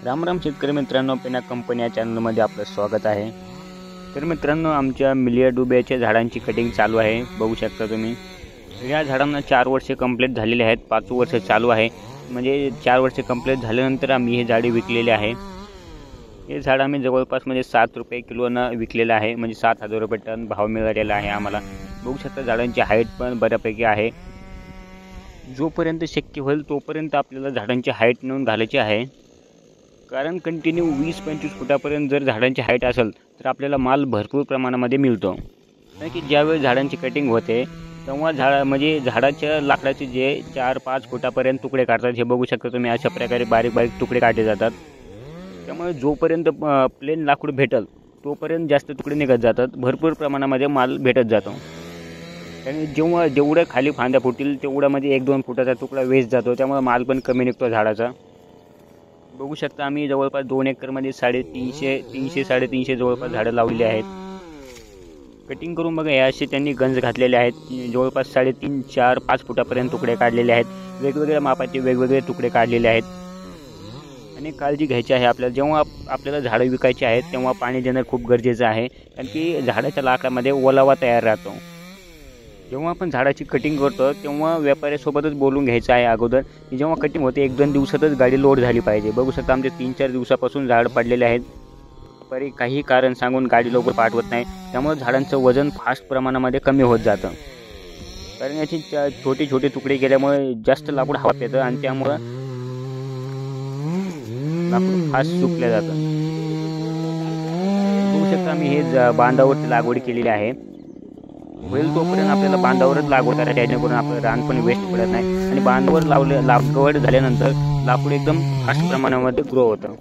राम शेतकरी मित्रांनो, पेना कंपनी या चॅनलमध्ये आपलं स्वागत आहे। तर मित्रांनो, आमच्या मिलियाडुबियाच्या झाडांची कटिंग चालू आहे। बघू शकता तुम्ही, या झाडांना 4 वर्षे कंप्लीट झालेले आहेत। 5 वर्ष चालू आहे, म्हणजे 4 वर्षे कंप्लीट झाल्यानंतर आम्ही हे झाडे विकलेले आहे। हे झाड आम्ही जवळपास म्हणजे 7 रुपये किलोनं विकलेलं आहे, म्हणजे 7,000 रुपये टन भाव मिळालेला आहे आम्हाला। बघू शकता झाडांची हाईट पण बऱ्यापैकी आहे। जोपर्यंत शक्य होईल तोपर्यंत आपल्याला झाडांची हाईट नेऊन घालायची आहे, कारण कंटिन्यू 20-25 फुटापर्यंत जर झाडांची हाईट असेल तर आपल्याला माल भरपूर प्रमाणामध्ये मिळतो। कारण की ज्यावेळी झाडांची कटिंग होते तेव्हा झाडाच्या लाकडाचे जे 4-5 फुटापर्यंत तुकडे काढतात। हे बघू शकता तुम्ही, अशा प्रकारे बारीक बारीक तुकडे काढले जातात। त्यामुळे जोपर्यंत प्लेन लाकूड भेटेल तोपर्यंत जास्त तुकडे निघत जातात, भरपूर प्रमाणामध्ये माल भेटत जातो। आणि जेवढं खाली फांद्या फुटतील तेवढ्यामध्ये 1-2 फुटाचा तुकडा वेस्ट जातो, त्यामुळे माल पण कमी निघतो झाडाचा। बघू शकता आम्ही जवळपास 2 एकरमध्ये 350 जवळपास झाडं लावलेली आहेत। कटिंग करून बघा, या असे त्यांनी गंज घातलेले आहेत। जवळपास 3.5, 4, 5 फुटापर्यंत तुकडे काढलेले आहेत। वेगवेगळ्या मापाचे वेगवेगळे तुकडे काढलेले आहेत। आणि काळजी घ्यायची आहे आपल्याला, जेव्हा आपल्याला झाडं विकायची आहेत तेव्हा पाणी देणं खूप गरजेचं आहे, कारण की झाडाच्या लाकडामध्ये ओलावा तयार राहतो। जेव्हा आपण झाडाची कटिंग करतो तेव्हा व्यापाऱ्यासोबतच बोलून घ्यायचं आहे अगोदर, की जेव्हा कटिंग होते 1-2 दिवसातच गाडी लोड झाली पाहिजे। बघू शकता आमचे 3-4 दिवसापासून झाड पडलेले आहेत, तरी काही कारण सांगून गाडी लवकर पाठवत नाही, त्यामुळे झाडांचं वजन फास्ट प्रमाणामध्ये कमी होत जातं। कारण याची छोटे छोटे तुकडे केल्यामुळे जास्त लाकूड हवा येतं आणि त्यामुळं लाकूड फास्ट सुकलं जातं। बघू शकता आम्ही हे बांधावरती लागवड केलेली आहे। होईल तोपर्यंत आपल्याला बांधावरच लागवड करायची, जेणेकरून आपलं रान पण वेस्ट पडत नाही। आणि बांधावर लागवड झाल्यानंतर लाकूड एकदम फास्ट प्रमाणामध्ये ग्रो होतं।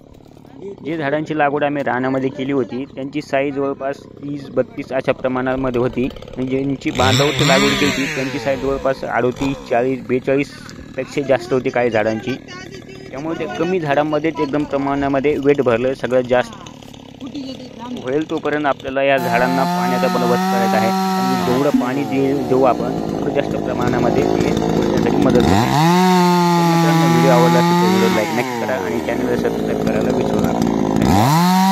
जे झाडांची लागवड आम्ही रानामध्ये केली होती त्यांची साईज जवळपास 30-32 अशा प्रमाणामध्ये होती, म्हणजे ज्यांची बांधावरची लागवड केली होती त्यांची साईज जवळपास 38, 40, 42 पेक्षा जास्त होती काही झाडांची। त्यामुळे ते कमी झाडांमध्येच एकदम प्रमाणामध्ये वेट भरलं सगळ्यात जास्त। होईल तोपर्यंत आपल्याला या झाडांना पाण्याचा बंदोबस्त करायचा आहे, आणि जेवढं पाणी देऊ आपण तेवढं जास्त प्रमाणामध्ये ते वाढण्यासाठी मदत होते। मित्रांनो, व्हिडिओ आवडला असेल तर व्हिडिओ लाईक नक्की करा आणि चॅनलला सबस्क्राईब करायला विसरू नका।